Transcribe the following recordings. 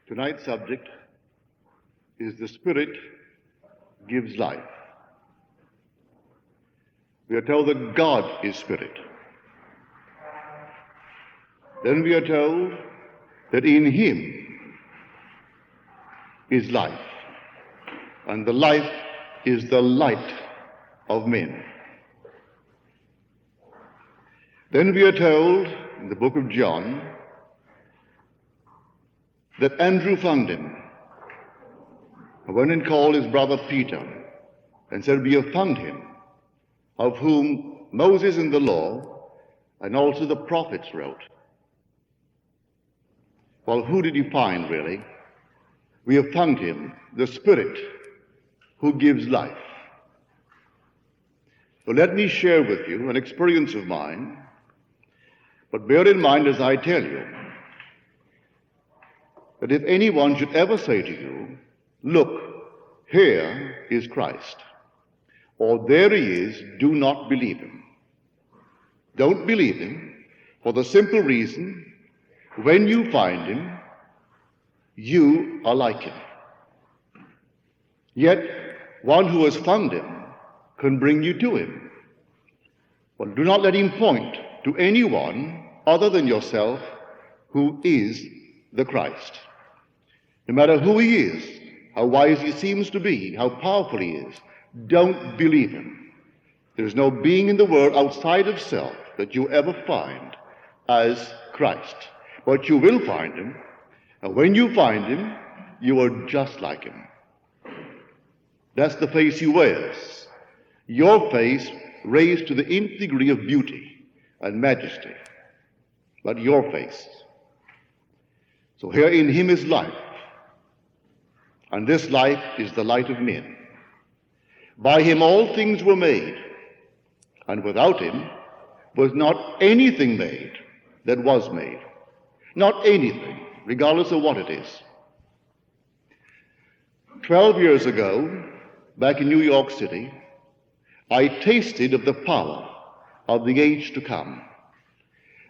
Tonight's subject is the Spirit gives life. We are told that God is Spirit. Then we are told that in Him is life, and the life is the light of men. Then we are told in the book of John that Andrew found him, and went and called his brother Peter and said, "We have found him, of whom Moses in the law and also the prophets wrote." Well, who did he find, really? We have found him, the Spirit who gives life. So let me share with you an experience of mine, but bear in mind as I tell you that if anyone should ever say to you, "Look, here is Christ," or "There he is," do not believe him. Don't believe him for the simple reason, when you find him, you are like him. Yet one who has found him can bring you to him. But do not let him point to anyone other than yourself who is the Christ. No matter who he is, how wise he seems to be, how powerful he is, don't believe him. There is no being in the world outside of self that you ever find as Christ. But you will find him, and when you find him, you are just like him. That's the face he wears. Your face raised to the nth degree of beauty and majesty, but your face. So here in him is life, and this life is the light of men. By him all things were made, and without him was not anything made that was made. Not anything, regardless of what it is. 12 years ago, back in New York City, I tasted of the power of the age to come.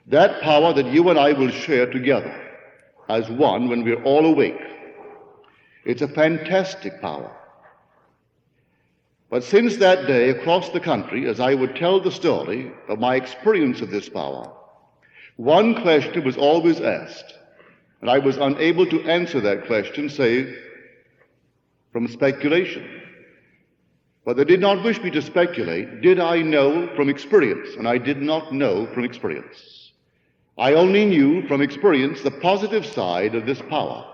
That power that you and I will share together as one when we're all awake. It's a fantastic power. But since that day, across the country, as I would tell the story of my experience of this power, one question was always asked, and I was unable to answer that question save from speculation. But they did not wish me to speculate. Did I know from experience? And I did not know from experience. I only knew from experience the positive side of this power.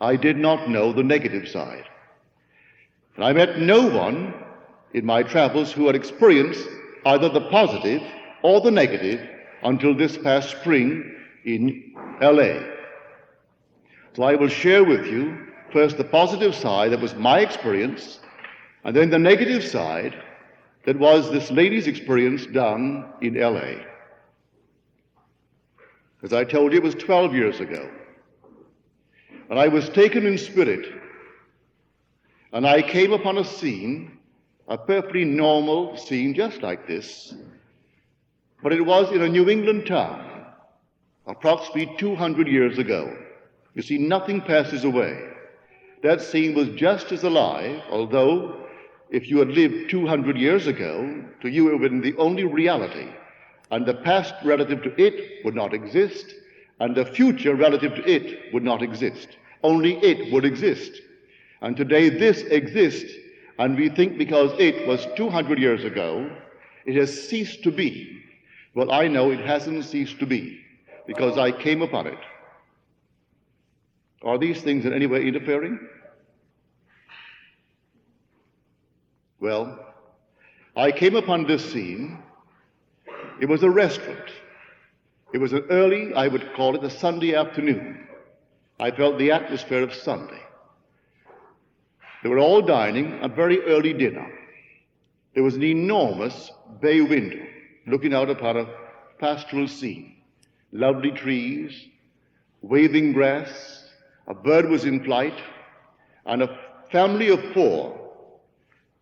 I did not know the negative side. And I met no one in my travels who had experienced either the positive or the negative until this past spring in LA. So I will share with you first the positive side that was my experience, and then the negative side that was this lady's experience down in LA. As I told you, it was 12 years ago. And I was taken in spirit, and I came upon a scene, a perfectly normal scene just like this, but it was in a New England town, approximately 200 years ago. You see, nothing passes away. That scene was just as alive, although if you had lived 200 years ago, to you it would have been the only reality, and the past relative to it would not exist, and the future relative to it would not exist. Only it would exist. And today this exists, and we think because it was 200 years ago, it has ceased to be. Well, I know it hasn't ceased to be, because I came upon it. Are these things in any way interfering? Well, I came upon this scene. It was a restaurant. It was an early, I would call it a Sunday afternoon. I felt the atmosphere of Sunday. They were all dining a very early dinner. There was an enormous bay window looking out upon a pastoral scene. Lovely trees, waving grass, a bird was in flight, and a family of four,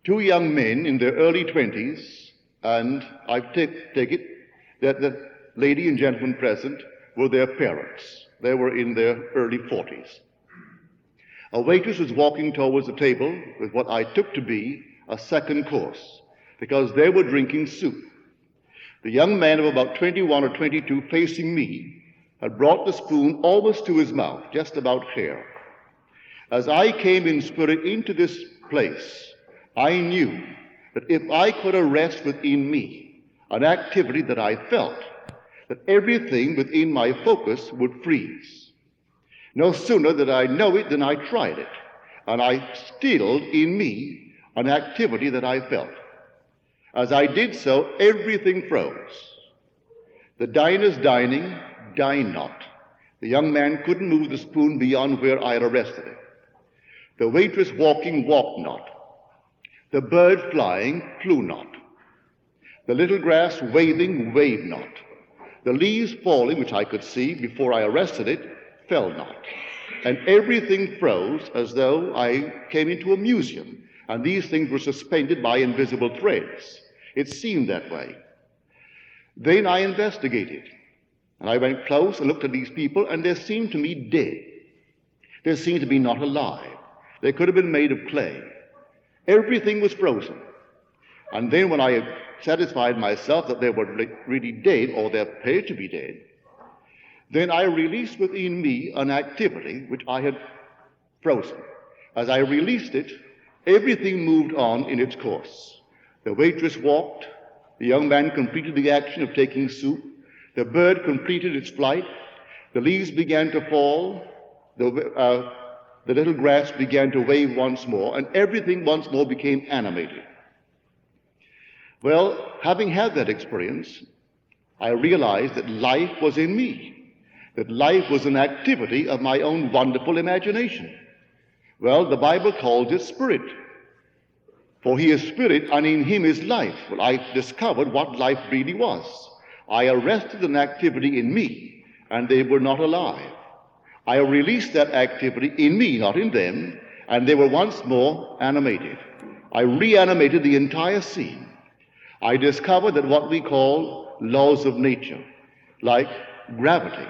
two young men in their early 20s, and I take it that the lady and gentleman present were their parents. They were in their early 40s. A waitress was walking towards the table with what I took to be a second course, because they were drinking soup. The young man of about 21 or 22 facing me had brought the spoon almost to his mouth, just about here. As I came in spirit into this place, I knew that if I could arrest within me an activity that I felt, that everything within my focus would freeze. No sooner did I know it than I tried it, and I stilled in me an activity that I felt. As I did so, everything froze. The diners dining, dine not. The young man couldn't move the spoon beyond where I had arrested it. The waitress walking, walked not. The bird flying, flew not. The little grass waving, waved not. The leaves falling, which I could see before I arrested it, fell not. And everything froze as though I came into a museum, and these things were suspended by invisible threads. It seemed that way. Then I investigated, and I went close and looked at these people, and they seemed to me dead. They seemed to be not alive. They could have been made of clay. Everything was frozen. And then when I had satisfied myself that they were really dead, or they appeared to be dead, then I released within me an activity which I had frozen. As I released it, everything moved on in its course. The waitress walked, the young man completed the action of taking soup, the bird completed its flight, the leaves began to fall, the little grass began to wave once more, and everything once more became animated. Well, having had that experience, I realized that life was in me, that life was an activity of my own wonderful imagination. Well, the Bible calls it spirit. For he is spirit, and in him is life. Well, I discovered what life really was. I arrested an activity in me, and they were not alive. I released that activity in me, not in them, and they were once more animated. I reanimated the entire scene. I discovered that what we call laws of nature, like gravity,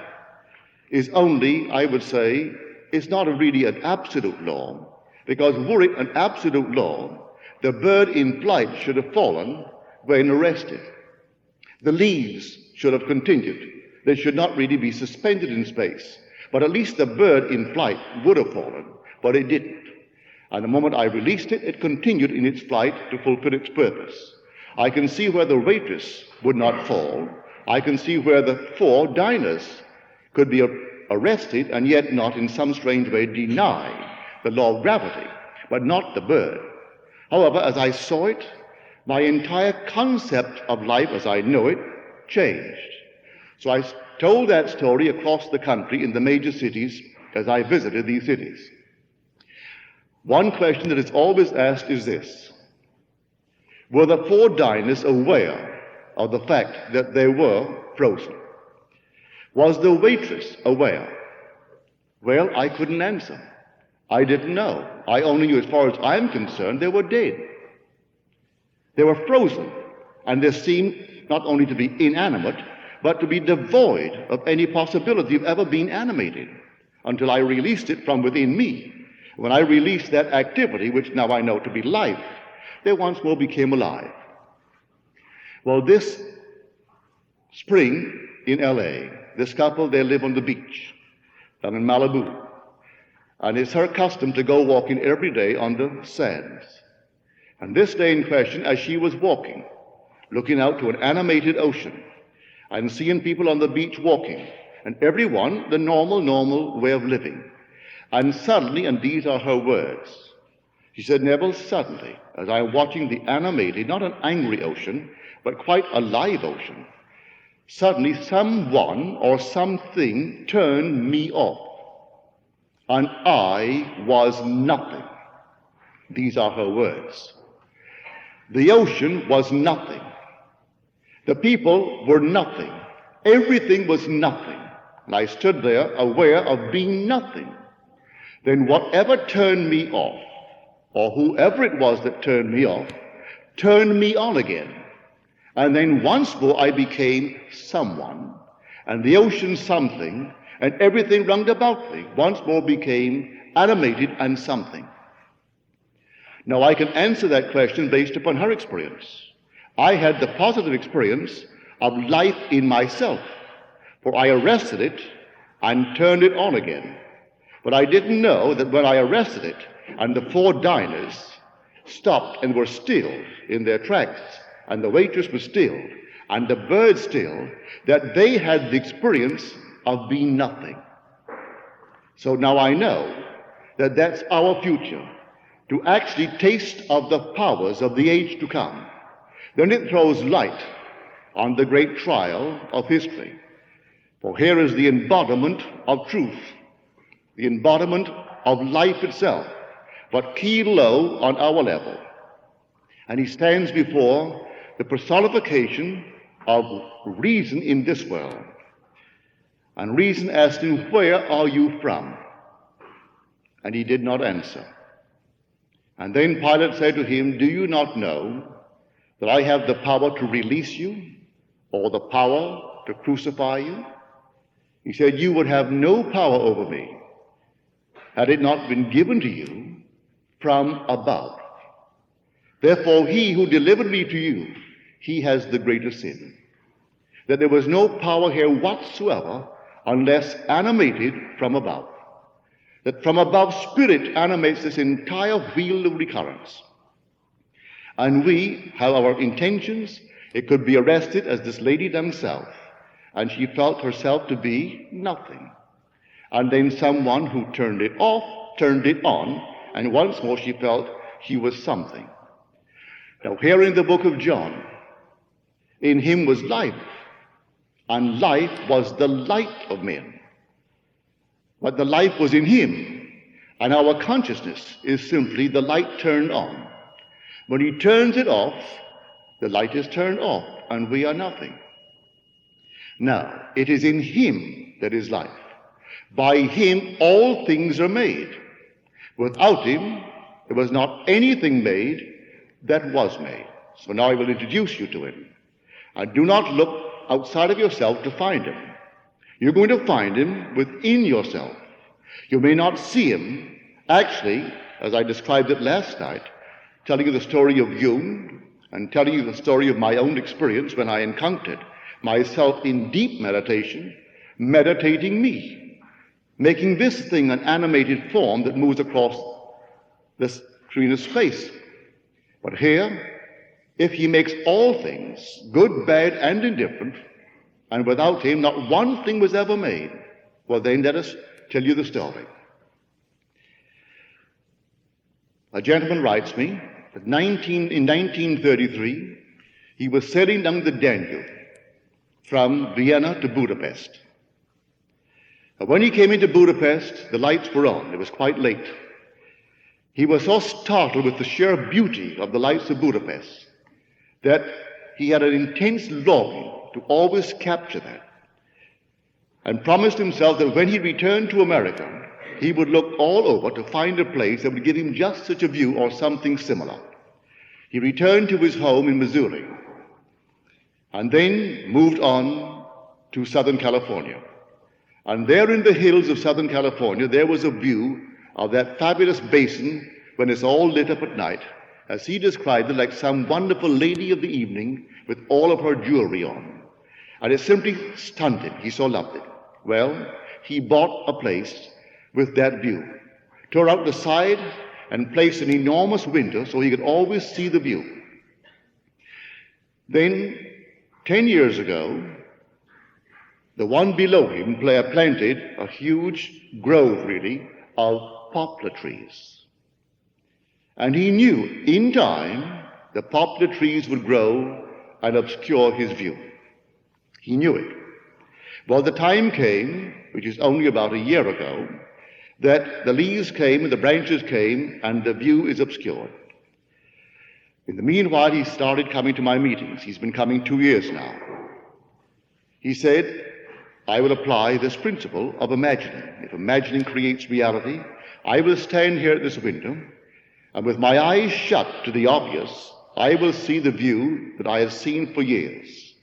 is only, I would say, it's not really an absolute law, because were it an absolute law, the bird in flight should have fallen when arrested. The leaves should have continued. They should not really be suspended in space. But at least the bird in flight would have fallen, but it didn't. And the moment I released it, it continued in its flight to fulfill its purpose. I can see where the waitress would not fall. I can see where the 4 diners could be arrested and yet not in some strange way deny the law of gravity, but not the bird. However, as I saw it, my entire concept of life as I know it changed. So I told that story across the country in the major cities as I visited these cities. One question that is always asked is this: were the 4 diners aware of the fact that they were frozen? Was the waitress aware? Well, I couldn't answer. I didn't know. I only knew, as far as I'm concerned, they were dead. They were frozen, and they seemed not only to be inanimate, but to be devoid of any possibility of ever being animated, until I released it from within me. When I released that activity, which now I know to be life, they once more became alive. Well, this spring in L.A., this couple, they live on the beach down in Malibu. And it's her custom to go walking every day on the sands. And this day in question, as she was walking, looking out to an animated ocean, and seeing people on the beach walking, and everyone the normal way of living. And suddenly, and these are her words, she said, "Neville, suddenly, as I'm watching the animated, not an angry ocean, but quite a live ocean, suddenly someone or something turned me off, and I was nothing." These are her words. The ocean was nothing. The people were nothing. Everything was nothing. And I stood there aware of being nothing. Then whatever turned me off, or whoever it was that turned me off, turned me on again. And then once more I became someone, and the ocean something, and everything round about me once more became animated and something. Now, I can answer that question based upon her experience. I had the positive experience of life in myself, for I arrested it and turned it on again. But I didn't know that when I arrested it and the 4 diners stopped and were stilled in their tracks, and the waitress was stilled, and the bird stilled, that they had the experience of being nothing. So now I know that that's our future, to actually taste of the powers of the age to come. Then it throws light on the great trial of history. For here is the embodiment of truth, the embodiment of life itself, but keyed low on our level. And he stands before the personification of reason in this world. And reason asked him, "Where are you from?" And he did not answer. And then Pilate said to him, "Do you not know that I have the power to release you, or the power to crucify you?" He said, "You would have no power over me had it not been given to you from above. Therefore, he who delivered me to you, he has the greater sin." That there was no power here whatsoever unless animated from above. That from above, spirit animates this entire wheel of recurrence. And we have our intentions. It could be arrested as this lady done herself, and she felt herself to be nothing. And then someone who turned it off, turned it on, and once more she felt she was something. Now here in the book of John, in him was life, and life was the light of men. But the life was in him, and our consciousness is simply the light turned on. When he turns it off, the light is turned off, and we are nothing. Now, it is in him that is life. By him all things are made. Without him, there was not anything made that was made. So now I will introduce you to him. And do not look outside of yourself to find him. You're going to find him within yourself. You may not see him, actually, as I described it last night, telling you the story of Jung and telling you the story of my own experience when I encountered myself in deep meditation, meditating me, making this thing an animated form that moves across this screen of space. But here, if he makes all things, good, bad, and indifferent, and without him not one thing was ever made, well then let us tell you the story. A gentleman writes me that in 1933, he was sailing down the Danube from Vienna to Budapest. When he came into Budapest, the lights were on. It was quite late. He was so startled with the sheer beauty of the lights of Budapest that he had an intense longing to always capture that, and promised himself that when he returned to America, he would look all over to find a place that would give him just such a view or something similar. He returned to his home in Missouri, and then moved on to Southern California. And there in the hills of Southern California, there was a view of that fabulous basin when it's all lit up at night, as he described it, like some wonderful lady of the evening with all of her jewelry on. And it simply stunned him. He so loved it. Well, he bought a place with that view, tore out the side and placed an enormous window so he could always see the view. Then, 10 years ago, the one below him planted a huge grove, really, of poplar trees. And he knew in time the poplar trees would grow and obscure his view. He knew it. Well, the time came, which is only about a year ago, that the leaves came and the branches came and the view is obscured. In the meanwhile, he started coming to my meetings. He's been coming 2 years now. He said, I will apply this principle of imagining. If imagining creates reality, I will stand here at this window, and with my eyes shut to the obvious, I will see the view that I have seen for years.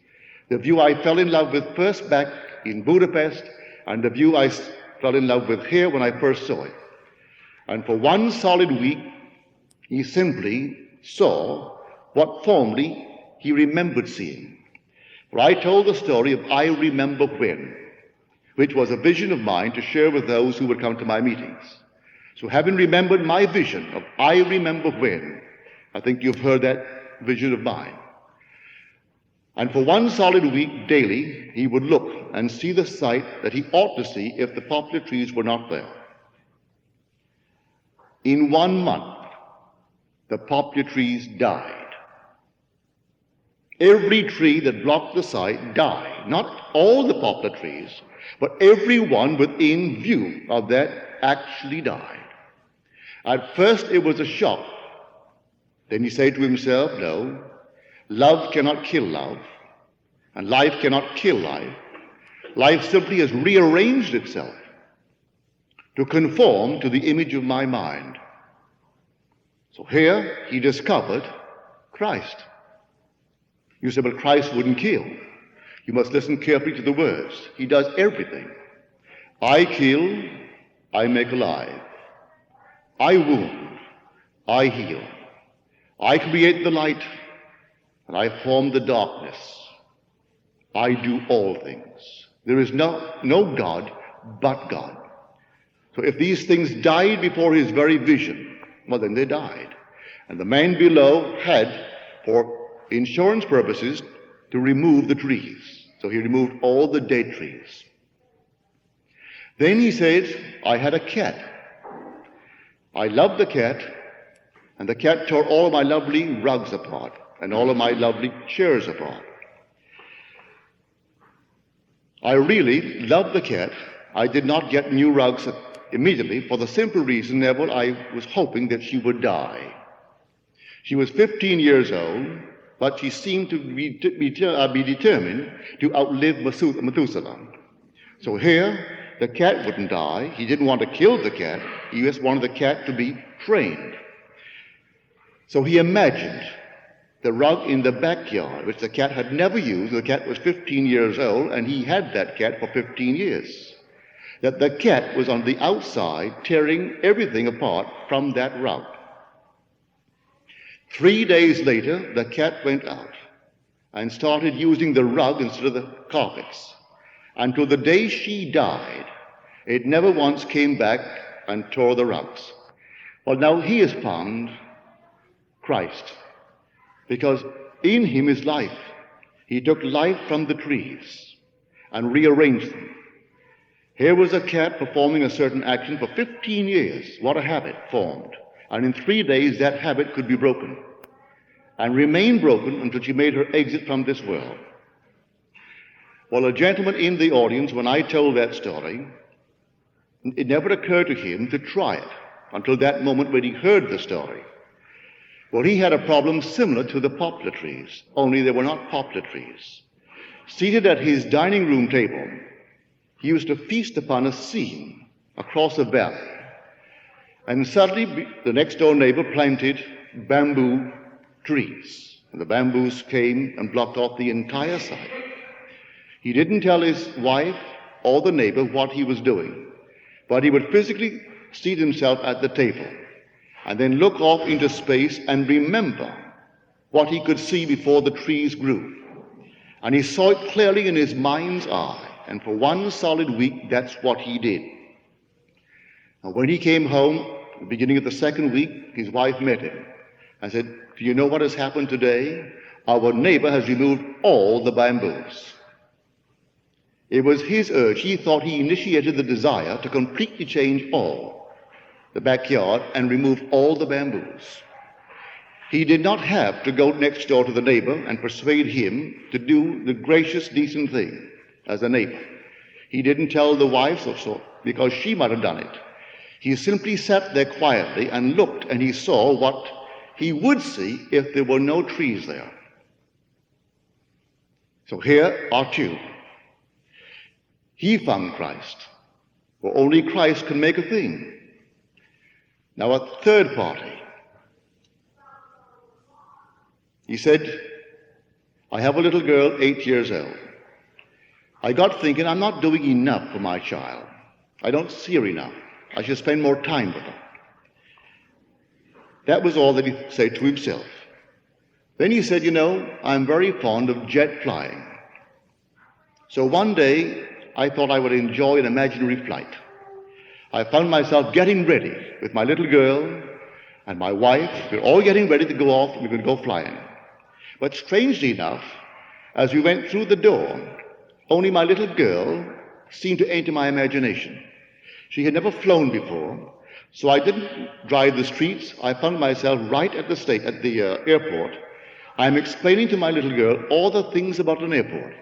The view I fell in love with first back in Budapest, and the view I fell in love with here when I first saw it. And for one solid week, he simply saw what formerly he remembered seeing. For I told the story of I Remember When, which was a vision of mine to share with those who would come to my meetings. So having remembered my vision of I Remember When, I think you've heard that vision of mine. And for one solid week daily, he would look and see the sight that he ought to see if the poplar trees were not there. In 1 month, the poplar trees died. Every tree that blocked the sight died. Not all the poplar trees, but every one within view of that actually died. At first it was a shock. Then he said to himself, no, love cannot kill love, and life cannot kill life. Life simply has rearranged itself to conform to the image of my mind. So here he discovered Christ. You say, but Christ wouldn't kill. You must listen carefully to the words. He does everything. I kill, I make alive. I wound, I heal. I create the light, and I form the darkness. I do all things. There is no God but God. So if these things died before his very vision, well, then they died. And the man below had, for insurance purposes, to remove the trees. So he removed all the dead trees. Then he said, I had a cat. I loved the cat, and the cat tore all of my lovely rugs apart and all of my lovely chairs apart. I really loved the cat. I did not get new rugs immediately for the simple reason, Neville, I was hoping that she would die. She was 15 years old, but she seemed to be determined to outlive Methuselah. So here, the cat wouldn't die. He didn't want to kill the cat. He just wanted the cat to be trained. So he imagined the rug in the backyard, which the cat had never used. The cat was 15 years old, and he had that cat for 15 years. That the cat was on the outside tearing everything apart from that rug. 3 days later, the cat went out and started using the rug instead of the carpets. Until the day she died, it never once came back and tore the rugs. Well, now he has found Christ, because in him is life. He took life from the trees and rearranged them. Here was a cat performing a certain action for 15 years. What a habit formed. And in 3 days, that habit could be broken and remain broken until she made her exit from this world. Well, a gentleman in the audience, when I told that story, it never occurred to him to try it until that moment when he heard the story. Well, he had a problem similar to the poplar trees, only they were not poplar trees. Seated at his dining room table, he used to feast upon a scene across a valley. And suddenly, the next door neighbor planted bamboo trees. And the bamboos came and blocked off the entire site. He didn't tell his wife or the neighbor what he was doing, but he would physically seat himself at the table and then look off into space and remember what he could see before the trees grew. And he saw it clearly in his mind's eye. And for one solid week, that's what he did. Now, when he came home, at the beginning of the second week, his wife met him and said, do you know what has happened today? Our neighbor has removed all the bamboos. It was his urge. He thought he initiated the desire to completely change all the backyard and remove all the bamboos. He did not have to go next door to the neighbor and persuade him to do the gracious, decent thing as a neighbor. He didn't tell the wife so because she might have done it. He simply sat there quietly and looked, and he saw what he would see if there were no trees there. So here are two. He found Christ, for only Christ can make a thing. Now a third party. He said, I have a little girl, 8 years old. I got thinking, I'm not doing enough for my child. I don't see her enough. I should spend more time with her. That was all that he said to himself. Then he said, I'm very fond of jet flying. So one day, I thought I would enjoy an imaginary flight. I found myself getting ready with my little girl and my wife. We're all getting ready to go off and we're going to go flying. But strangely enough, as we went through the door, only my little girl seemed to enter my imagination. She had never flown before, so I didn't drive the streets. I found myself right at the airport. I'm explaining to my little girl all the things about an airport.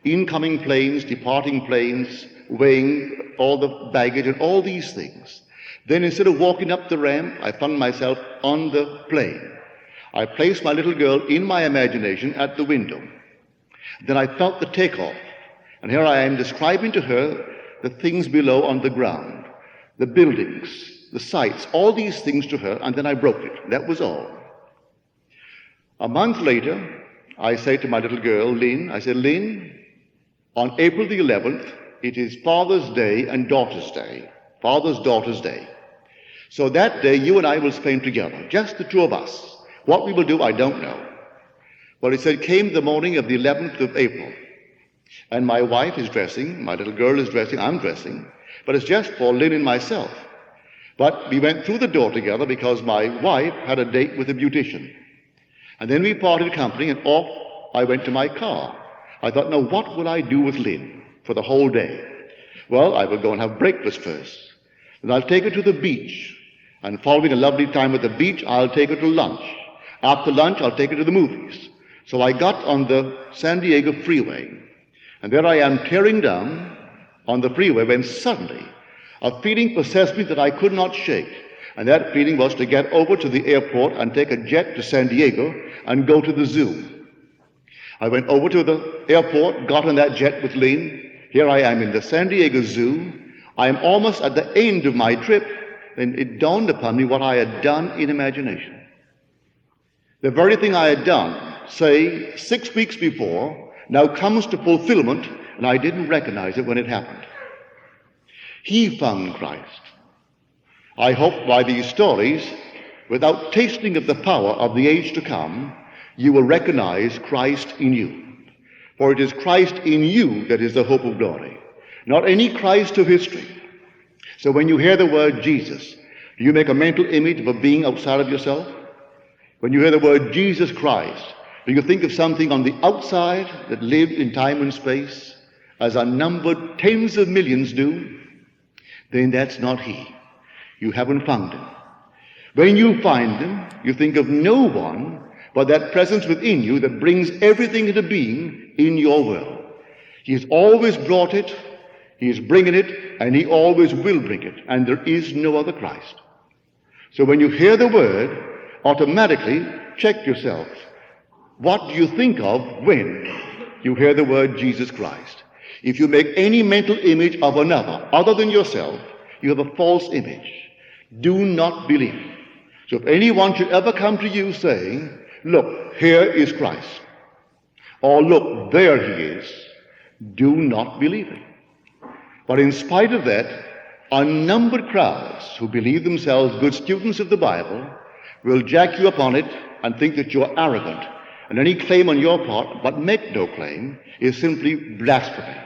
Incoming planes, departing planes, weighing all the baggage and all these things. Then instead of walking up the ramp, I found myself on the plane. I placed my little girl in my imagination at the window. Then I felt the takeoff. And here I am describing to her the things below on the ground, the buildings, the sights, all these things to her, and then I broke it. That was all. A month later, I say to my little girl, Lynn, Lynn, on April the 11th, it is Father's Day and Daughter's Day, Father's Daughter's Day. So that day, you and I will spend together, just the two of us. What we will do, I don't know. Well, it said, came the morning of the 11th of April, and my wife is dressing, my little girl is dressing, I'm dressing, but it's just for Lynn and myself. But we went through the door together because my wife had a date with a beautician. And then we parted company, and off I went to my car. I thought, now what will I do with Lynn for the whole day? Well, I will go and have breakfast first. Then I'll take her to the beach. And following a lovely time at the beach, I'll take her to lunch. After lunch, I'll take her to the movies. So I got on the San Diego freeway. And there I am tearing down on the freeway when suddenly a feeling possessed me that I could not shake. And that feeling was to get over to the airport and take a jet to San Diego and go to the zoo. I went over to the airport, got on that jet with Lynn. Here I am in the San Diego Zoo. I am almost at the end of my trip, and it dawned upon me what I had done in imagination. The very thing I had done, say, 6 weeks before, now comes to fulfillment, and I didn't recognize it when it happened. He found Christ. I hope by these stories, without tasting of the power of the age to come, you will recognize Christ in you. For it is Christ in you that is the hope of glory, not any Christ of history. So when you hear the word Jesus, do you make a mental image of a being outside of yourself? When you hear the word Jesus Christ, do you think of something on the outside that lived in time and space, as unnumbered tens of millions do? Then that's not he. You haven't found him. When you find him, you think of no one but that presence within you that brings everything into being in your world. He has always brought it, he is bringing it, and he always will bring it, and there is no other Christ. So when you hear the word, automatically check yourself. What do you think of when you hear the word Jesus Christ? If you make any mental image of another other than yourself, you have a false image. Do not believe it. So if anyone should ever come to you saying, look, here is Christ, or look, there he is, do not believe it. But in spite of that, unnumbered crowds who believe themselves good students of the Bible will jack you up on it and think that you're arrogant, and any claim on your part, but make no claim, is simply blasphemy.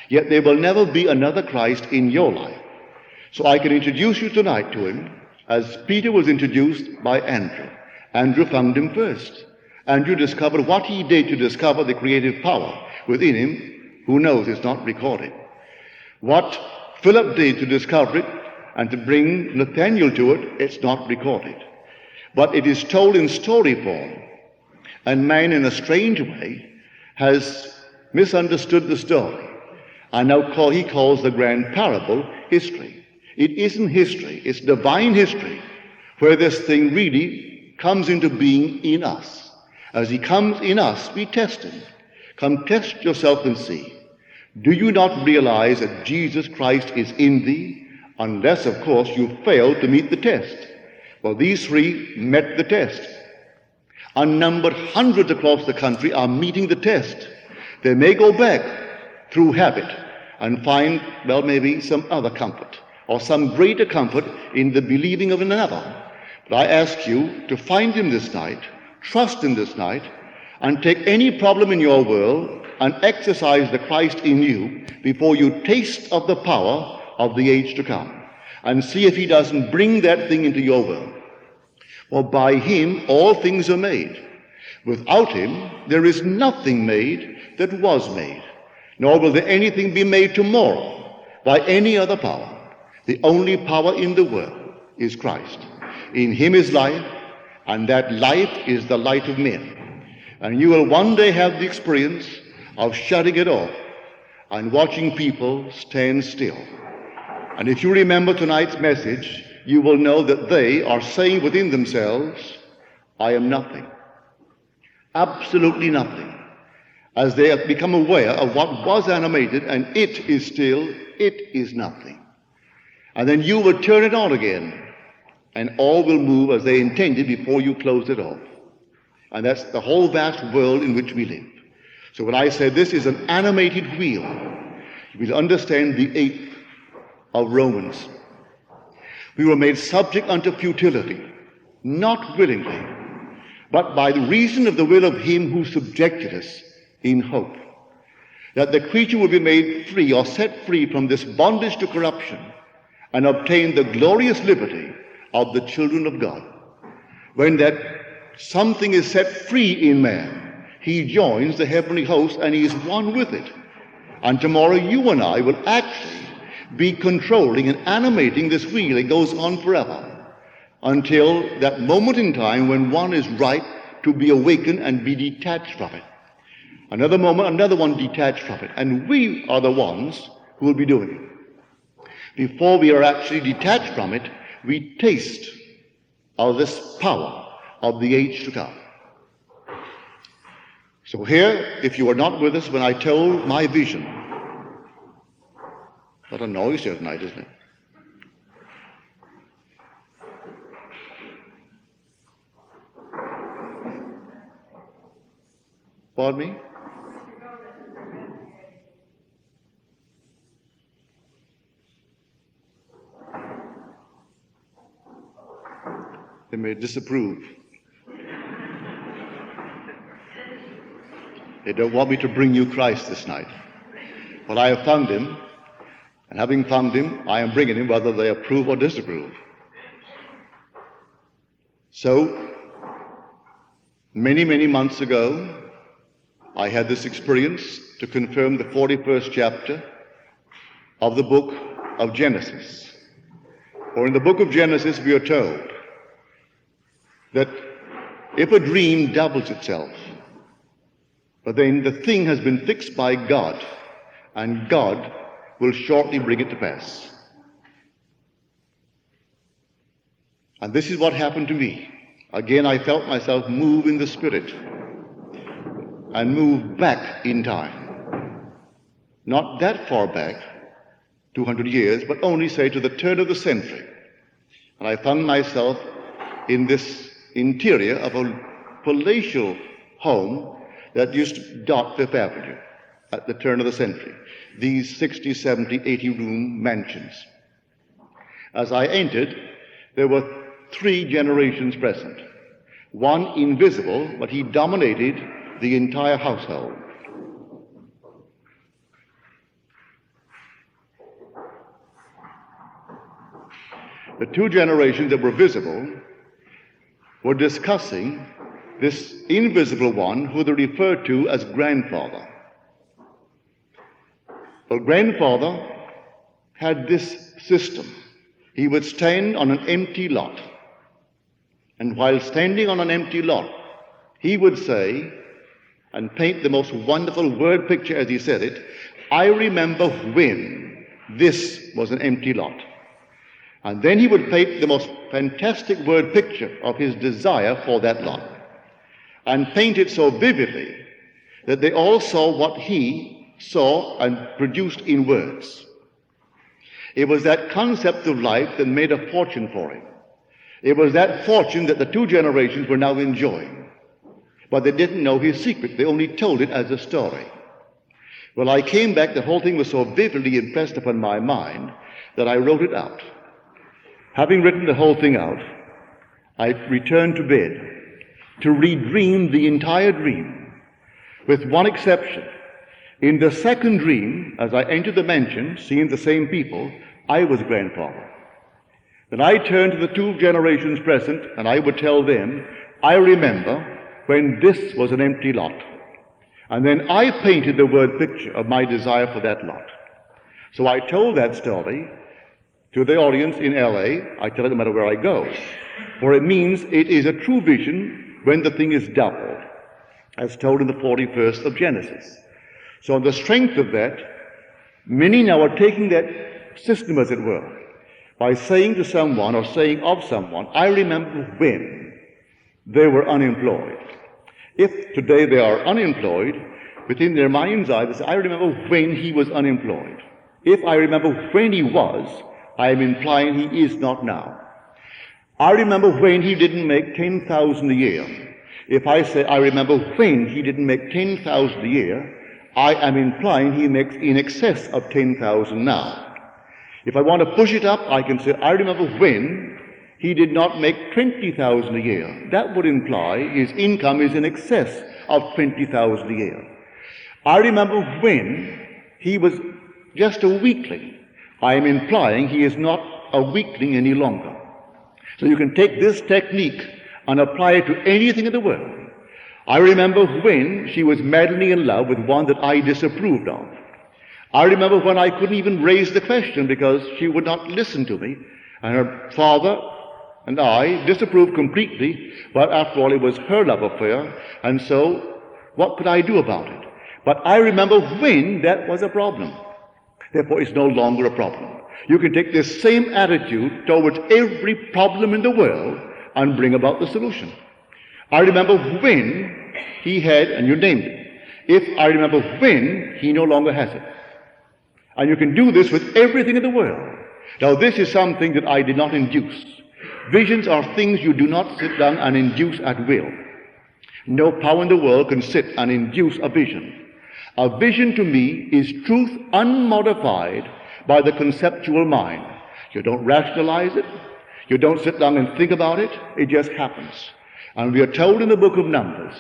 Yet there will never be another Christ in your life. So I can introduce you tonight to him as Peter was introduced by Andrew. Andrew found him first. Andrew discovered what he did to discover the creative power within him. Who knows, it's not recorded. What Philip did to discover it and to bring Nathaniel to it, it's not recorded. But it is told in story form. And man, in a strange way, has misunderstood the story. And now he calls the grand parable history. It isn't history, it's divine history, where this thing really comes into being in us. As he comes in us, we test him. Come test yourself and see. Do you not realize that Jesus Christ is in thee? Unless, of course, you fail to meet the test. Well, these three met the test. Unnumbered hundreds across the country are meeting the test. They may go back through habit and find, well, maybe some other comfort or some greater comfort in the believing of another. But I ask you to find him this night, trust him this night, and take any problem in your world and exercise the Christ in you before you taste of the power of the age to come, and see if he doesn't bring that thing into your world. For by him all things are made. Without him there is nothing made that was made, nor will there anything be made tomorrow by any other power. The only power in the world is Christ. In him is life, and that life is the light of men. And you will one day have the experience of shutting it off and watching people stand still. And if you remember tonight's message, you will know that they are saying within themselves, I am nothing, absolutely nothing, as they have become aware of what was animated, and it is nothing. And then you will turn it on again, and all will move as they intended before you closed it off. And that's the whole vast world in which we live. So when I say this is an animated wheel, you will understand the 8th of Romans. We were made subject unto futility, not willingly, but by the reason of the will of him who subjected us in hope, that the creature will be made free or set free from this bondage to corruption and obtain the glorious liberty of the children of God. When that something is set free in man, he joins the heavenly host and he is one with it. And tomorrow you and I will actually be controlling and animating this wheel. It goes on forever until that moment in time when one is ripe to be awakened and be detached from it. Another moment, another one detached from it. And we are the ones who will be doing it. Before we are actually detached from it, we taste of this power of the age to come. So here, if you were not with us when I told my vision, what a noise here tonight, isn't it? Pardon me? They may disapprove. They don't want me to bring you Christ this night. But I have found him, and having found him, I am bringing him whether they approve or disapprove. So, many, many months ago, I had this experience to confirm the 41st chapter of the book of Genesis. For in the book of Genesis we are told that if a dream doubles itself, but then the thing has been fixed by God, and God will shortly bring it to pass. And this is what happened to me. Again, I felt myself move in the Spirit and move back in time. Not that far back, 200 years, but only, say, to the turn of the century. And I found myself in this interior of a palatial home that used to dot Fifth Avenue at the turn of the century. These 60, 70, 80-room mansions. As I entered, there were 3 generations present. One invisible, but he dominated the entire household. The 2 generations that were visible were discussing this invisible one who they referred to as grandfather. Well, grandfather had this system. He would stand on an empty lot. And while standing on an empty lot, he would say, and paint the most wonderful word picture as he said it, I remember when this was an empty lot. And then he would paint the most fantastic word picture of his desire for that lot, and paint it so vividly that they all saw what he saw and produced in words. It was that concept of life that made a fortune for him. It was that fortune that the 2 generations were now enjoying. But they didn't know his secret. They only told it as a story. Well, I came back, the whole thing was so vividly impressed upon my mind that I wrote it out. Having written the whole thing out, I returned to bed to redream the entire dream, with one exception. In the second dream, as I entered the mansion, seeing the same people, I was grandfather. Then I turned to the two generations present, and I would tell them, I remember when this was an empty lot. And then I painted the word picture of my desire for that lot. So I told that story to the audience in LA. I tell it no matter where I go. For it means it is a true vision when the thing is doubled, as told in the 41st of Genesis. So on the strength of that, many now are taking that system, as it were, by saying to someone or saying of someone, I remember when they were unemployed. If today they are unemployed, within their mind's eye, they say, I remember when he was unemployed. If I remember when he was, I am implying he is not now. I remember when he didn't make 10,000 a year. If I say I remember when he didn't make 10,000 a year, I am implying he makes in excess of 10,000 now. If I want to push it up, I can say I remember when he did not make 20,000 a year. That would imply his income is in excess of 20,000 a year. I remember when he was just a weakling. I am implying he is not a weakling any longer. So you can take this technique and apply it to anything in the world. I remember when she was madly in love with one that I disapproved of. I remember when I couldn't even raise the question because she would not listen to me, and her father and I disapproved completely, but after all, it was her love affair, and so what could I do about it? But I remember when that was a problem. Therefore, it's no longer a problem. You can take this same attitude towards every problem in the world and bring about the solution. I remember when he had, and you named it. If I remember when, he no longer has it. And you can do this with everything in the world. Now, this is something that I did not induce. Visions are things you do not sit down and induce at will. No power in the world can sit and induce a vision. A vision to me is truth unmodified by the conceptual mind. You don't rationalize it. You don't sit down and think about it. It just happens. And we are told in the book of Numbers,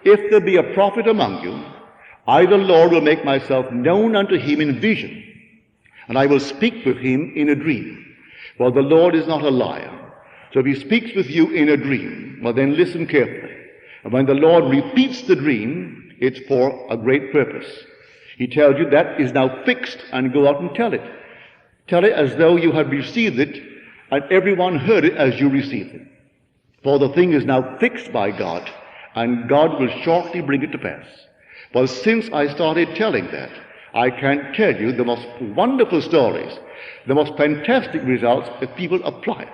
if there be a prophet among you, I, the Lord, will make myself known unto him in vision, and I will speak with him in a dream. For the Lord is not a liar. So if he speaks with you in a dream, well then listen carefully. And when the Lord repeats the dream, it's for a great purpose. He tells you that is now fixed, and go out and tell it. Tell it as though you had received it, and everyone heard it as you received it. For the thing is now fixed by God, and God will shortly bring it to pass. Well, since I started telling that, I can tell you the most wonderful stories, the most fantastic results if people apply it.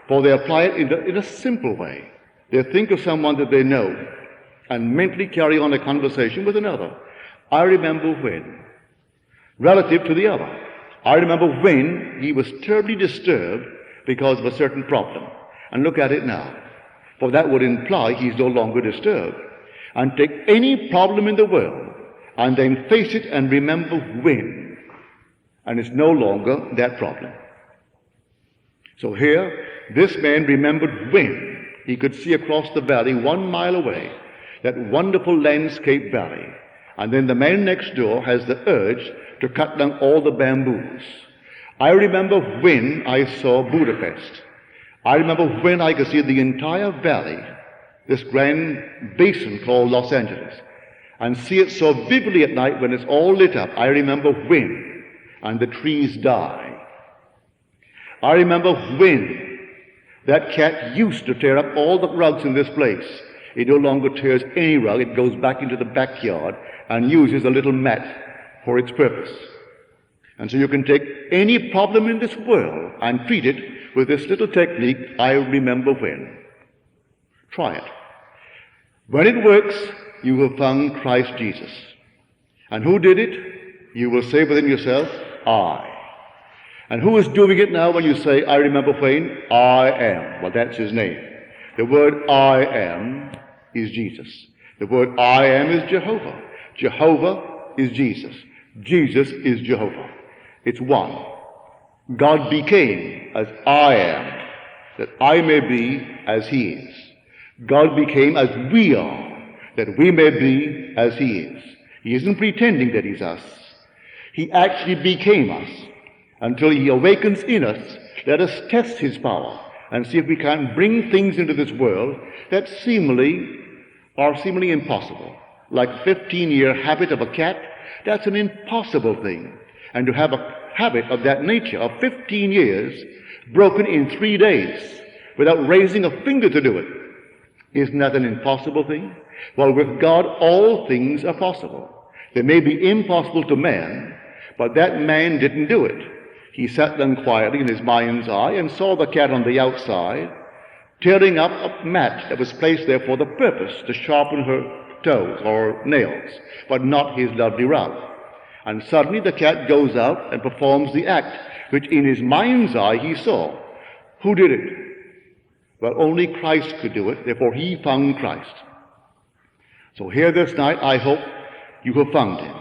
For they apply it in a simple way. They think of someone that they know and mentally carry on a conversation with another. I remember when, relative to the other. I remember when he was terribly disturbed because of a certain problem. And look at it now. For that would imply he's no longer disturbed. And take any problem in the world and then face it and remember when. And it's no longer that problem. So here, this man remembered when he could see across the valley 1 mile away, that wonderful landscape valley. And then the man next door has the urge to cut down all the bamboos. I remember when I saw Budapest. I remember when I could see the entire valley, this grand basin called Los Angeles, and see it so vividly at night when it's all lit up. I remember when, and the trees die. I remember when that cat used to tear up all the rugs in this place. It no longer tears any rug. It goes back into the backyard and uses a little mat for its purpose. And so you can take any problem in this world and treat it with this little technique, I remember when. Try it. When it works, you have found Christ Jesus. And who did it? You will say within yourself, I. And who is doing it now when you say, I remember when? I am. Well, that's his name. The word I am is Jesus. The word I am is Jehovah. Jehovah is Jesus. Jesus is Jehovah. It's one. God became as I am, that I may be as he is. God became as we are, that we may be as he is. He isn't pretending that he's us. He actually became us. Until he awakens in us, let us test his power and see if we can bring things into this world that are seemingly impossible. Like a 15-year habit of a cat, that's an impossible thing. And to have a habit of that nature, of 15 years, broken in 3 days, without raising a finger to do it, isn't that an impossible thing? Well, with God, all things are possible. They may be impossible to man, but that man didn't do it. He sat down quietly in his mind's eye and saw the cat on the outside, tearing up a mat that was placed there for the purpose to sharpen her toes or nails, but not his lovely rug. And suddenly the cat goes out and performs the act, which in his mind's eye he saw. Who did it? Well, only Christ could do it, therefore he found Christ. So here this night, I hope you have found him.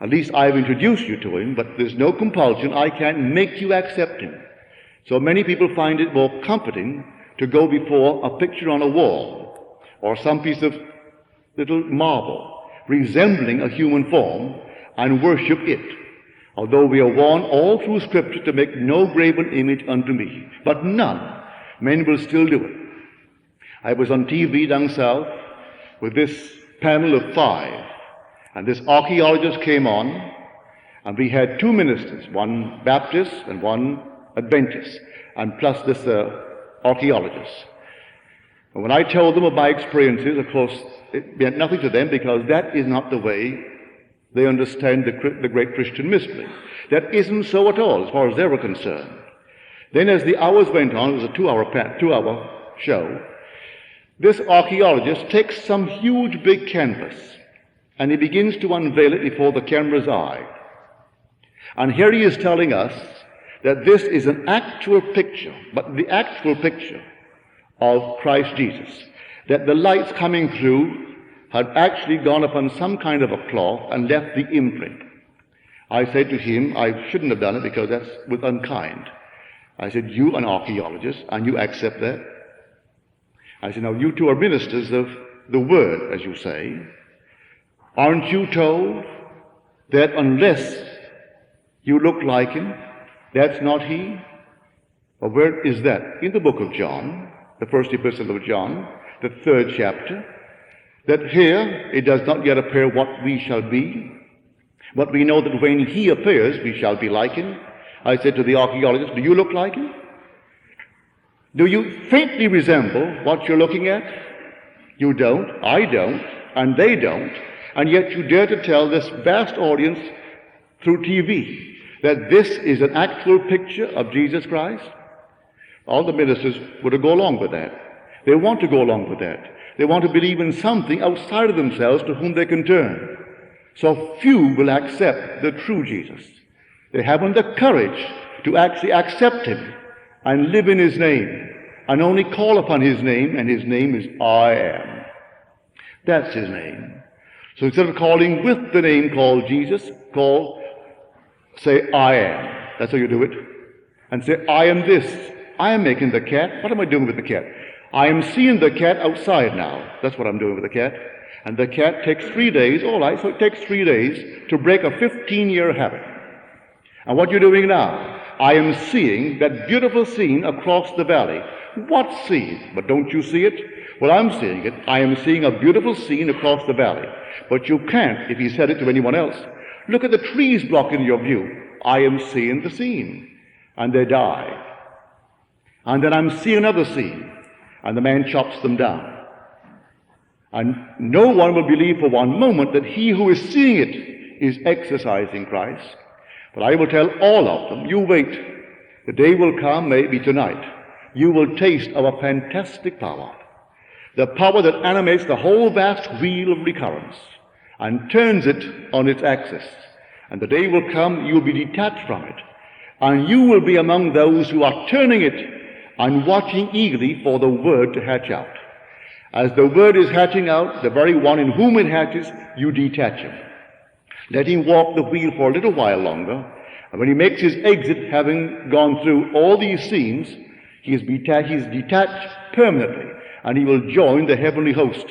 At least I've introduced you to him, but there's no compulsion. I can't make you accept him. So many people find it more comforting to go before a picture on a wall or some piece of little marble resembling a human form and worship it, although we are warned all through Scripture to make no graven image unto me. But none. Men will still do it. I was on TV down south with this panel of 5, and this archaeologist came on, and we had 2 ministers, one Baptist and one Adventist, and plus this archaeologist. And when I told them of my experiences, of course, it meant nothing to them, because that is not the way they understand the great Christian mystery. That isn't so at all, as far as they were concerned. Then as the hours went on, it was a 2-hour show, this archaeologist takes some huge big canvas, and he begins to unveil it before the camera's eye. And here he is telling us that this is an actual picture, but the actual picture of Christ Jesus, that the lights coming through had actually gone upon some kind of a cloth and left the imprint. I said to him, I shouldn't have done it because that was unkind. I said, you an archaeologist, and you accept that? I said, now you two are ministers of the word, as you say. Aren't you told that unless you look like him, that's not he? Well, where is that? In the book of John, the first epistle of John, the 3rd chapter, that here it does not yet appear what we shall be, but we know that when he appears, we shall be like him. I said to the archaeologist, do you look like him? Do you faintly resemble what you're looking at? You don't, I don't, and they don't, and yet you dare to tell this vast audience through TV that this is an actual picture of Jesus Christ? All the ministers would go along with that. They want to go along with that. They want to believe in something outside of themselves to whom they can turn. So few will accept the true Jesus. They haven't the courage to actually accept him and live in his name and only call upon his name, and his name is I am. That's his name. So instead of calling with the name called Jesus, say I am. That's how you do it. And say I am this. I am making the cat. What am I doing with the cat? I am seeing the cat outside now. That's what I'm doing with the cat. And the cat takes 3 days, all right, so it takes 3 days to break a 15-year habit. And what you're doing now, I am seeing that beautiful scene across the valley. What scene? But don't you see it? Well, I'm seeing it. I am seeing a beautiful scene across the valley. But you can't, if he said it to anyone else, look at the trees blocking your view. I am seeing the scene. And they die. And then I'm seeing another scene. And the man chops them down. And no one will believe for one moment that he who is seeing it is exercising Christ. But I will tell all of them, you wait. The day will come, maybe tonight. You will taste of a fantastic power. The power that animates the whole vast wheel of recurrence and turns it on its axis. And the day will come, you will be detached from it. And you will be among those who are turning it and watching eagerly for the word to hatch out. As the word is hatching out, the very one in whom it hatches, you detach him. Let him walk the wheel for a little while longer, and when he makes his exit, having gone through all these scenes, he's detached permanently, and he will join the heavenly host.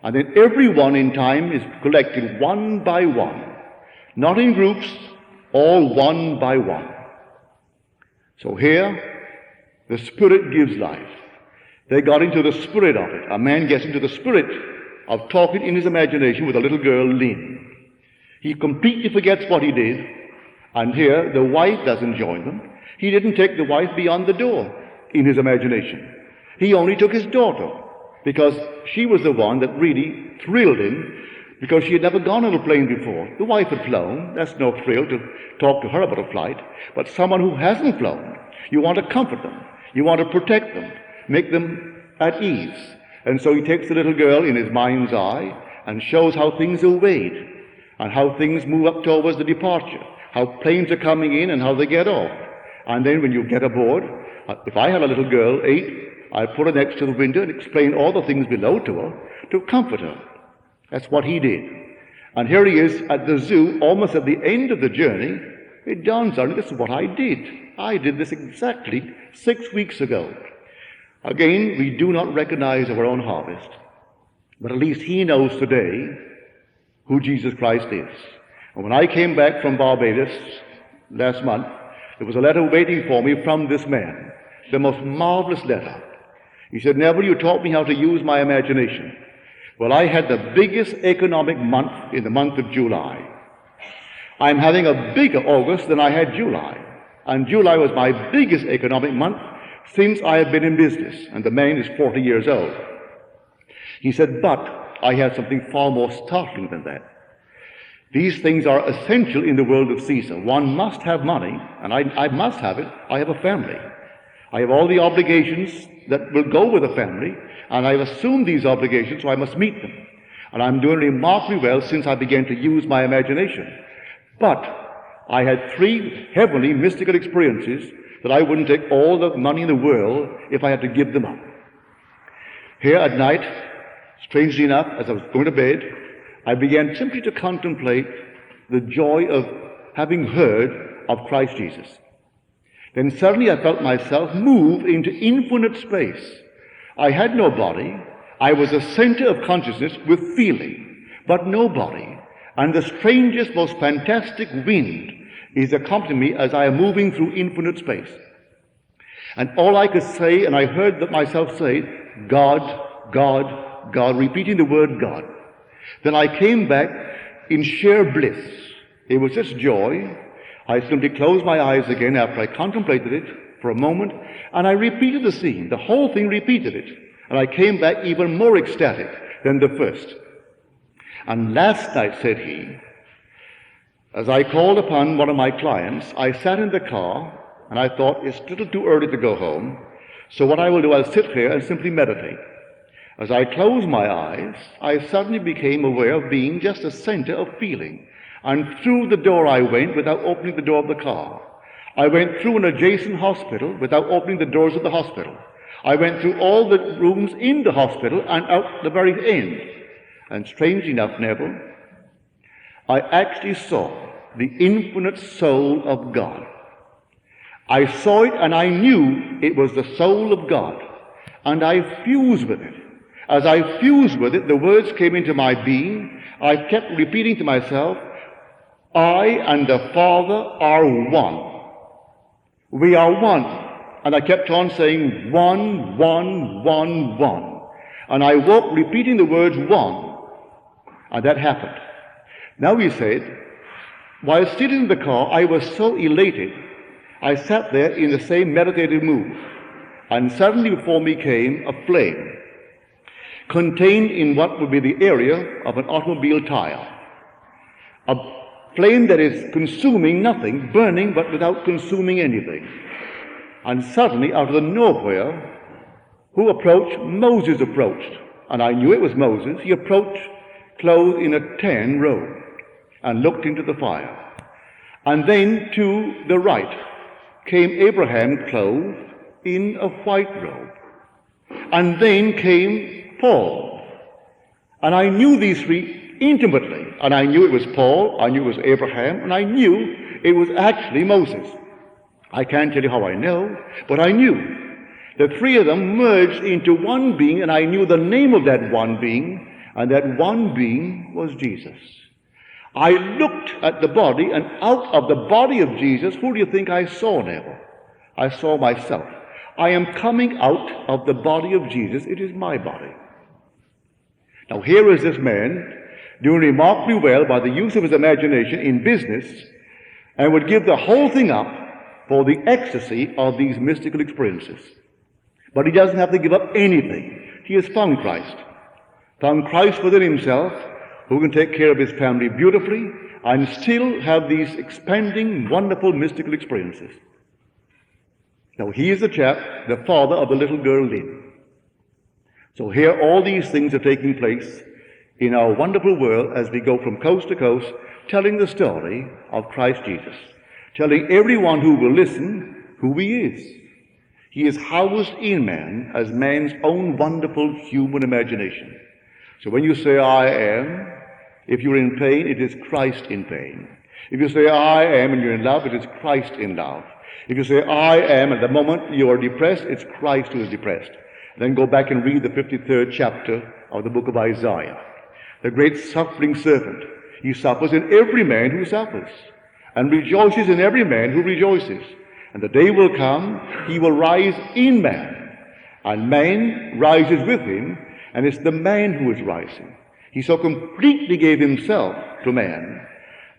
And then everyone in time is collected one by one, not in groups, all one by one. So here, the Spirit gives life. They got into the spirit of it. A man gets into the spirit of talking in his imagination with a little girl, Lynn. He completely forgets what he did, and here the wife doesn't join them. He didn't take the wife beyond the door in his imagination. He only took his daughter, because she was the one that really thrilled him, because she had never gone on a plane before. The wife had flown. That's no thrill to talk to her about a flight. But someone who hasn't flown, you want to comfort them. You want to protect them, make them at ease. And so he takes the little girl in his mind's eye and shows how things are weighed and how things move up towards the departure, how planes are coming in and how they get off. And then when you get aboard, if I had a little girl, 8, I'd put her next to the window and explain all the things below to her to comfort her. That's what he did. And here he is at the zoo, almost at the end of the journey. It dawns on me, this is what I did. I did this exactly 6 weeks ago. Again, we do not recognize our own harvest, but at least he knows today who Jesus Christ is. And when I came back from Barbados last month, there was a letter waiting for me from this man, the most marvelous letter. He said, Neville, you taught me how to use my imagination. Well, I had the biggest economic month in the month of July. I'm having a bigger August than I had July. And July was my biggest economic month since I have been in business. And the man is 40 years old. He said, but I had something far more startling than that. These things are essential in the world of Caesar. One must have money, and I must have it. I have a family. I have all the obligations that will go with a family, and I've assumed these obligations, so I must meet them. And I'm doing remarkably well since I began to use my imagination. But I had 3 heavenly mystical experiences that I wouldn't take all the money in the world if I had to give them up. Here at night, strangely enough, as I was going to bed, I began simply to contemplate the joy of having heard of Christ Jesus. Then suddenly I felt myself move into infinite space. I had no body. I was a center of consciousness with feeling, but no body. And the strangest, most fantastic wind is accompanying me as I am moving through infinite space. And all I could say, and I heard that myself say, God, God, God, repeating the word God. Then I came back in sheer bliss. It was just joy. I simply closed my eyes again after I contemplated it for a moment, and I repeated the scene. The whole thing repeated it. And I came back even more ecstatic than the first. And last night, said he, as I called upon one of my clients, I sat in the car, and I thought, it's a little too early to go home, so what I will do, I'll sit here and simply meditate. As I closed my eyes, I suddenly became aware of being just a center of feeling. And through the door I went without opening the door of the car. I went through an adjacent hospital without opening the doors of the hospital. I went through all the rooms in the hospital and out the very end. And strangely enough, Neville, I actually saw the infinite soul of God. I saw it and I knew it was the soul of God. And I fused with it. As I fused with it, the words came into my being. I kept repeating to myself, I and the Father are one. We are one. And I kept on saying, one, one, one, one. And I woke repeating the words one. And that happened. Now he said, while sitting in the car, I was so elated, I sat there in the same meditative mood. And suddenly before me came a flame, contained in what would be the area of an automobile tire. A flame that is consuming nothing, burning but without consuming anything. And suddenly, out of the nowhere, who approached? Moses approached. And I knew it was Moses. He approached clothed in a tan robe and looked into the fire. And then to the right came Abraham clothed in a white robe. And then came Paul. And I knew these 3 intimately. And I knew it was Paul, I knew it was Abraham, and I knew it was actually Moses. I can't tell you how I know, but I knew. The three of them merged into one being, and I knew the name of that one being, and that one being was Jesus. I looked at the body, and out of the body of Jesus, who do you think I saw, Neville? I saw myself. I am coming out of the body of Jesus. It is my body. Now here is this man doing remarkably well by the use of his imagination in business, and would give the whole thing up for the ecstasy of these mystical experiences. But he doesn't have to give up anything. He has found Christ within himself, who can take care of his family beautifully and still have these expanding, wonderful mystical experiences. Now he is the chap, the father of the little girl Lynn. So here all these things are taking place in our wonderful world as we go from coast to coast, telling the story of Christ Jesus, telling everyone who will listen who he is. He is housed in man as man's own wonderful human imagination. So when you say, I am, if you're in pain, it is Christ in pain. If you say, I am, and you're in love, it is Christ in love. If you say, I am, at the moment you are depressed, it's Christ who is depressed. Then go back and read the 53rd chapter of the book of Isaiah. The great suffering servant. He suffers in every man who suffers, and rejoices in every man who rejoices. And the day will come, he will rise in man, and man rises with him, and it's the man who is rising. He so completely gave himself to man,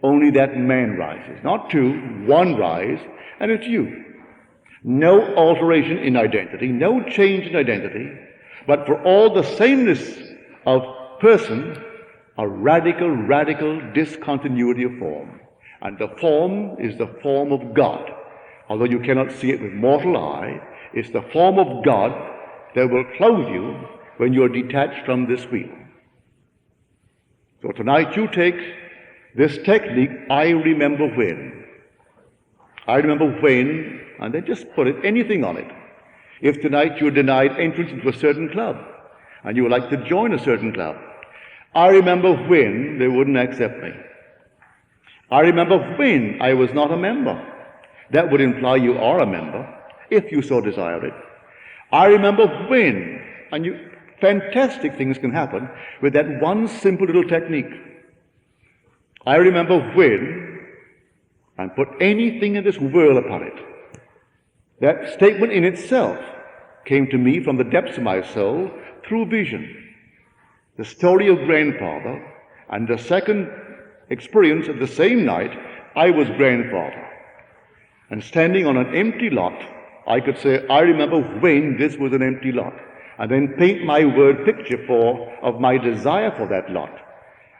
only that man rises. Not two, one rise, and it's you. No alteration in identity, no change in identity, but for all the sameness of person, a radical discontinuity of form. And the form is the form of God. Although you cannot see it with mortal eye, it's the form of God that will clothe you when you're detached from this wheel. So tonight you take this technique, I remember when. I remember when, and then just put it, anything on it. If tonight you're denied entrance into a certain club, and you would like to join a certain club, I remember when they wouldn't accept me. I remember when I was not a member. That would imply you are a member, if you so desire it. I remember when, and fantastic things can happen with that one simple little technique. I remember when, and put anything in this world upon it. That statement in itself came to me from the depths of my soul through vision. The story of grandfather, and the second experience of the same night, I was grandfather. And standing on an empty lot, I could say, I remember when this was an empty lot, and then paint my word picture of my desire for that lot.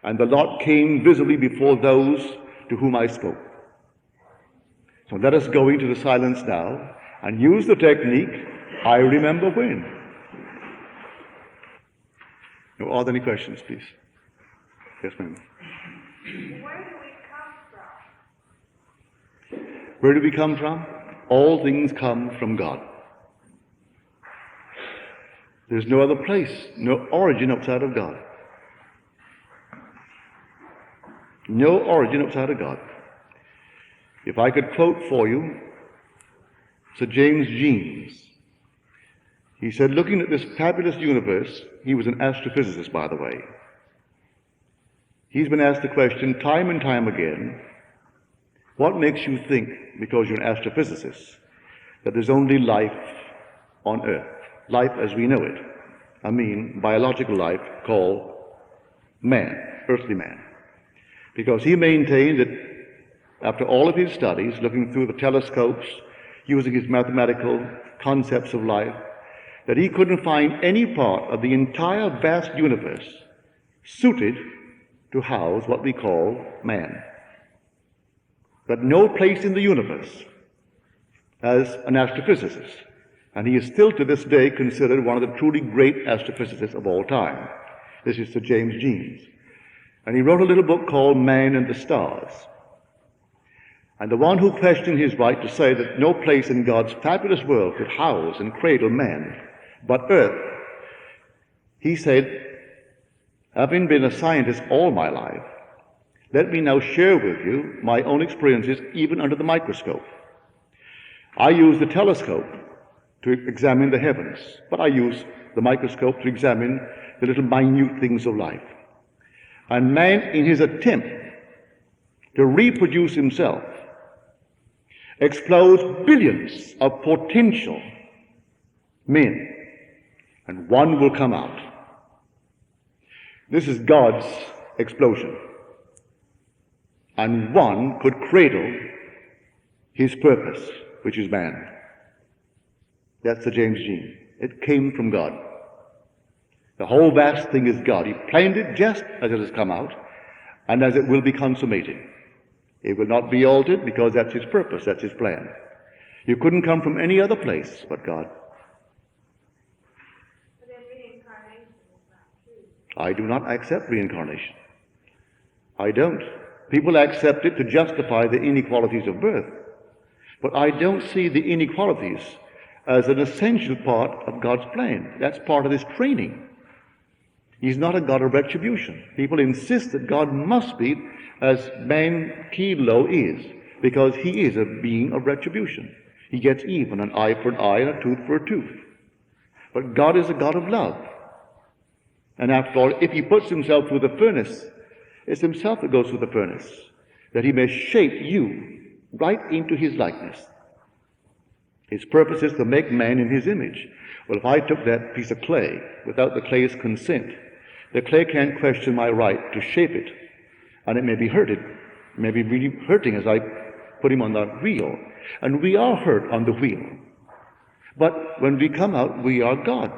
And the lot came visibly before those to whom I spoke. So let us go into the silence now and use the technique, I remember when. Now, are there any questions, please? Yes, ma'am. Where do we come from? All things come from God. There's no other place, no origin outside of God. No origin outside of God. If I could quote for you Sir James Jeans. He said, looking at this fabulous universe, he was an astrophysicist, by the way. He's been asked the question time and time again, what makes you think, because you're an astrophysicist, that there's only life on Earth, life as we know it? I mean, biological life called man, earthly man. Because he maintained that after all of his studies, looking through the telescopes, using his mathematical concepts of life, that he couldn't find any part of the entire vast universe suited to house what we call man. But no place in the universe as an astrophysicist. And he is still to this day considered one of the truly great astrophysicists of all time. This is Sir James Jeans. And he wrote a little book called Man and the Stars. And the one who questioned his right to say that no place in God's fabulous world could house and cradle man but Earth, he said, Having been a scientist all my life, let me now share with you my own experiences even under the microscope. I use the telescope to examine the heavens, but I use the microscope to examine the little minute things of life. And man, in his attempt to reproduce himself, explodes billions of potential men, and one will come out. This is God's explosion. And one could cradle his purpose, which is man. That's the James gene. It came from God. The whole vast thing is God. He planned it just as it has come out, and as it will be consummated. It will not be altered because that's his purpose, that's his plan. You couldn't come from any other place but God. But then reincarnation is not true. I do not accept reincarnation. I don't. People accept it to justify the inequalities of birth. But I don't see the inequalities as an essential part of God's plan. That's part of his training. He's not a God of retribution. People insist that God must be as man Kilo is, because he is a being of retribution. He gets even, an eye for an eye and a tooth for a tooth. But God is a God of love. And after all, if he puts himself through the furnace, it's himself that goes through the furnace, that he may shape you right into his likeness. His purpose is to make man in his image. Well, if I took that piece of clay without the clay's consent, the clay can't question my right to shape it, and it may be hurted, may be really hurting as I put him on the wheel. And we are hurt on the wheel. But when we come out, we are God,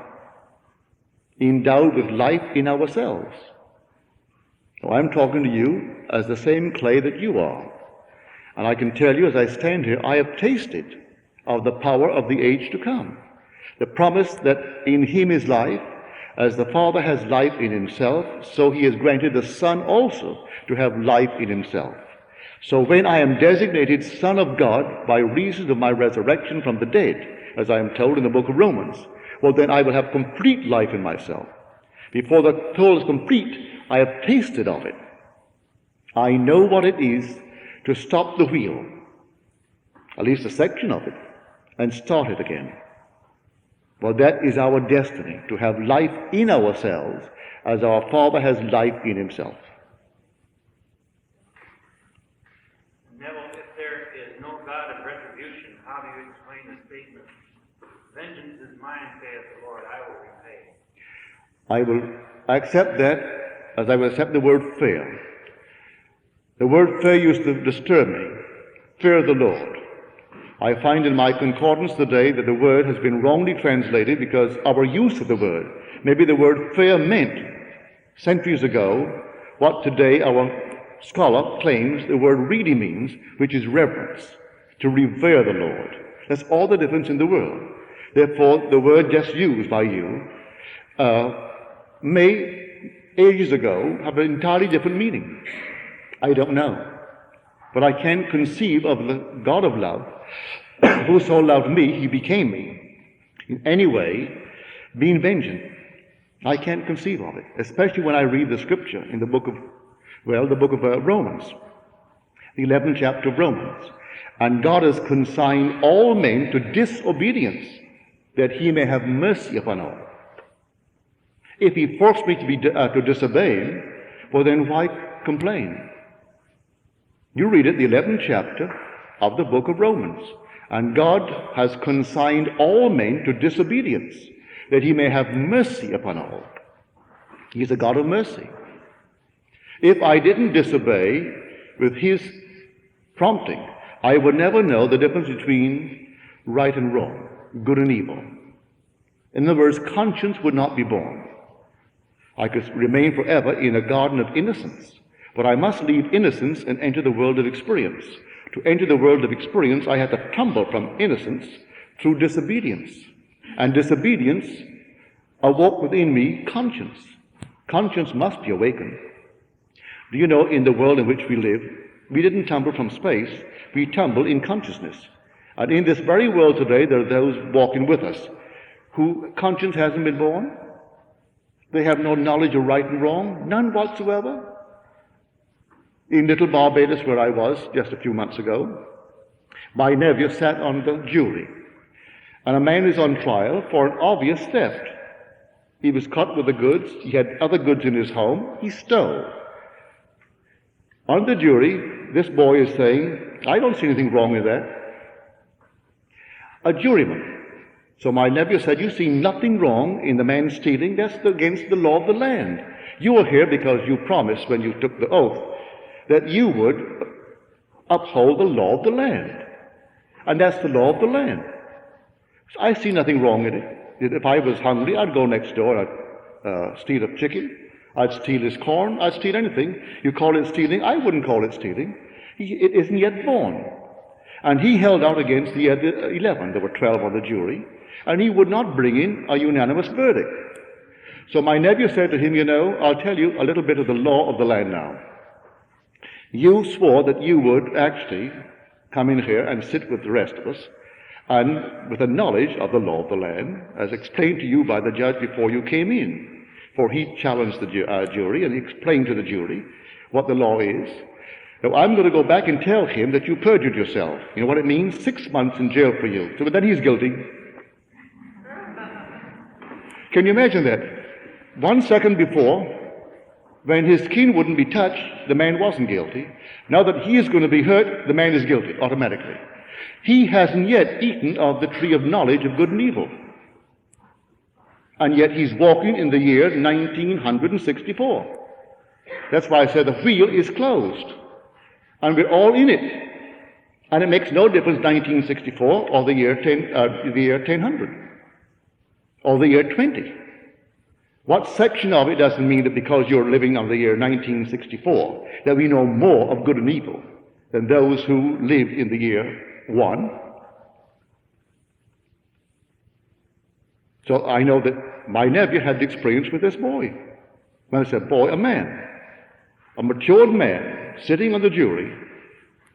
endowed with life in ourselves. So I'm talking to you as the same clay that you are. And I can tell you, as I stand here, I have tasted of the power of the age to come. The promise that in him is life, as the Father has life in himself, so he has granted the Son also to have life in himself. So when I am designated Son of God by reason of my resurrection from the dead, as I am told in the book of Romans, well, then I will have complete life in myself. Before the soul is complete, I have tasted of it. I know what it is to stop the wheel, at least a section of it, and start it again. Well, that is our destiny, to have life in ourselves as our Father has life in himself. Neville, if there is no God of retribution, how do you explain the statement, "Vengeance is mine, saith the Lord, I will repay"? I will accept that as I will accept the word fear. The word fear used to disturb me. Fear the Lord. I find in my concordance today that the word has been wrongly translated because our use of the word. Maybe the word fear meant centuries ago what today our scholar claims the word really means, which is reverence, to revere the Lord. That's all the difference in the world. Therefore, the word just used by you may, ages ago, have an entirely different meaning. I don't know. But I can conceive of the God of love, who so loved me, he became me, in any way, being vengeant. I can't conceive of it, especially when I read the scripture in the book of Romans, the 11th chapter of Romans. And God has consigned all men to disobedience, that he may have mercy upon all. If he forced me to disobey him, well then why complain? You read it, the 11th chapter of the book of Romans. And God has consigned all men to disobedience, that he may have mercy upon all. He's a God of mercy. If I didn't disobey with his prompting, I would never know the difference between right and wrong, good and evil. In other words, conscience would not be born. I could remain forever in a garden of innocence, but I must leave innocence and enter the world of experience. To enter the world of experience, I had to tumble from innocence through disobedience. And disobedience awoke within me conscience. Conscience must be awakened. Do you know, in the world in which we live, we didn't tumble from space, we tumbled in consciousness. And in this very world today, there are those walking with us who conscience hasn't been born. They have no knowledge of right and wrong, none whatsoever. In little Barbados, where I was just a few months ago, my nephew sat on the jury, and a man is on trial for an obvious theft. He was caught with the goods, he had other goods in his home, he stole. On the jury, this boy is saying, I don't see anything wrong with that. A juryman. So my nephew said, you see nothing wrong in the man stealing, that's against the law of the land. You are here because you promised when you took the oath that you would uphold the law of the land. And that's the law of the land. So I see nothing wrong in it. If I was hungry, I'd go next door, I'd steal a chicken, I'd steal his corn, I'd steal anything. You call it stealing, I wouldn't call it stealing. It isn't yet born. And he held out against the other 11. There were 12 on the jury. And he would not bring in a unanimous verdict. So my nephew said to him, you know, I'll tell you a little bit of the law of the land now. You swore that you would actually come in here and sit with the rest of us, and with a knowledge of the law of the land, as explained to you by the judge before you came in. For he challenged the jury, and he explained to the jury what the law is. Now, I'm going to go back and tell him that you perjured yourself. You know what it means? 6 months in jail for you. So then he's guilty. Can you imagine that? 1 second before, when his skin wouldn't be touched, the man wasn't guilty. Now that he is going to be hurt, the man is guilty automatically. He hasn't yet eaten of the tree of knowledge of good and evil. And yet he's walking in the year 1964. That's why I said the wheel is closed. And we're all in it. And it makes no difference 1964 or the year 1000 or the year 20. What section of it doesn't mean that because you're living on the year 1964 that we know more of good and evil than those who lived in the year 1. So I know that my nephew had the experience with this boy. When I said, boy, a man, a matured man, sitting on the jury,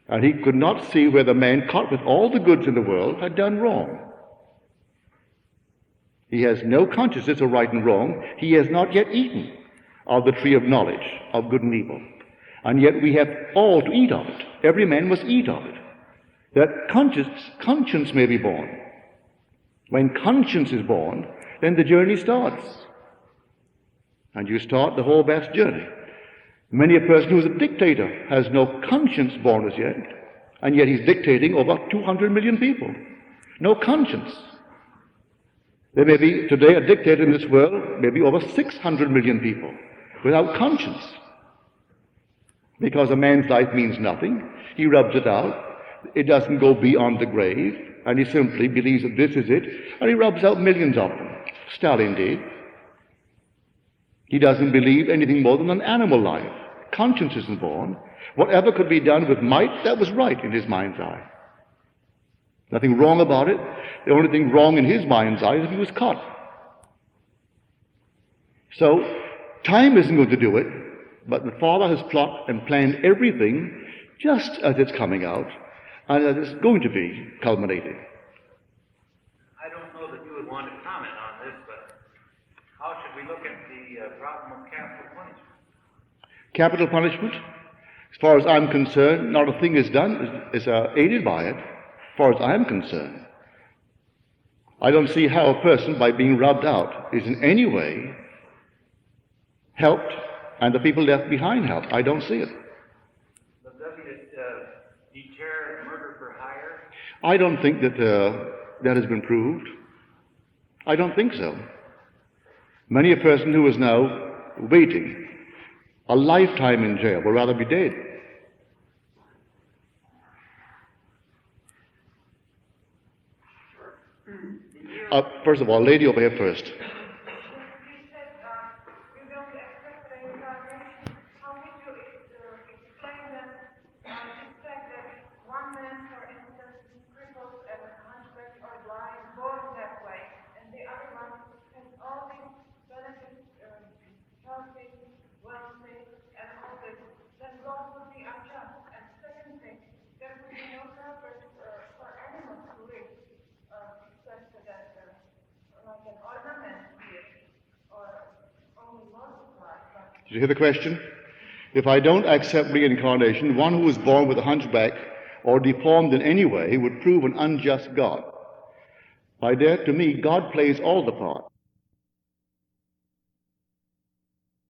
and he could not see where the man caught with all the goods in the world had done wrong. He has no consciousness of right and wrong. He has not yet eaten of the tree of knowledge of good and evil. And yet we have all to eat of it. Every man must eat of it. That conscience may be born. When conscience is born, then the journey starts. And you start the whole vast journey. Many a person who is a dictator has no conscience born as yet, and yet he's dictating over 200 million people. No conscience. There may be today a dictator in this world, maybe over 600 million people, without conscience. Because a man's life means nothing. He rubs it out. It doesn't go beyond the grave, and he simply believes that this is it, and he rubs out millions of them. Stalin did. He doesn't believe anything more than an animal life. Conscience isn't born. Whatever could be done with might, that was right in his mind's eye. Nothing wrong about it. The only thing wrong in his mind's eye is if he was caught. So, time isn't going to do it, but the Father has plotted and planned everything just as it's coming out, and as it's going to be culminating. I don't know that you would want to comment on this, but how should we look at the problem of capital punishment? Capital punishment, as far as I'm concerned, not a thing is done, is aided by it, as far as I'm concerned. I don't see how a person, by being rubbed out, is in any way helped, and the people left behind helped. I don't see it. But doesn't it deter murder for hire? I don't think that that has been proved. I don't think so. Many a person who is now waiting a lifetime in jail would rather be dead. First of all, lady over here first. You said you don't accept the incarnation. How did you explain that the fact that one man, for instance, is crippled and hunchback or blind, born that way, and the other one has all these benefits, healthy, wealthy, and all this, then God would be unjust. And second thing, there would be no purpose for animals to live, except that like an ornament. Did you hear the question? If I don't accept reincarnation, one who was born with a hunchback or deformed in any way would prove an unjust God. My dear, to me, God plays all the parts.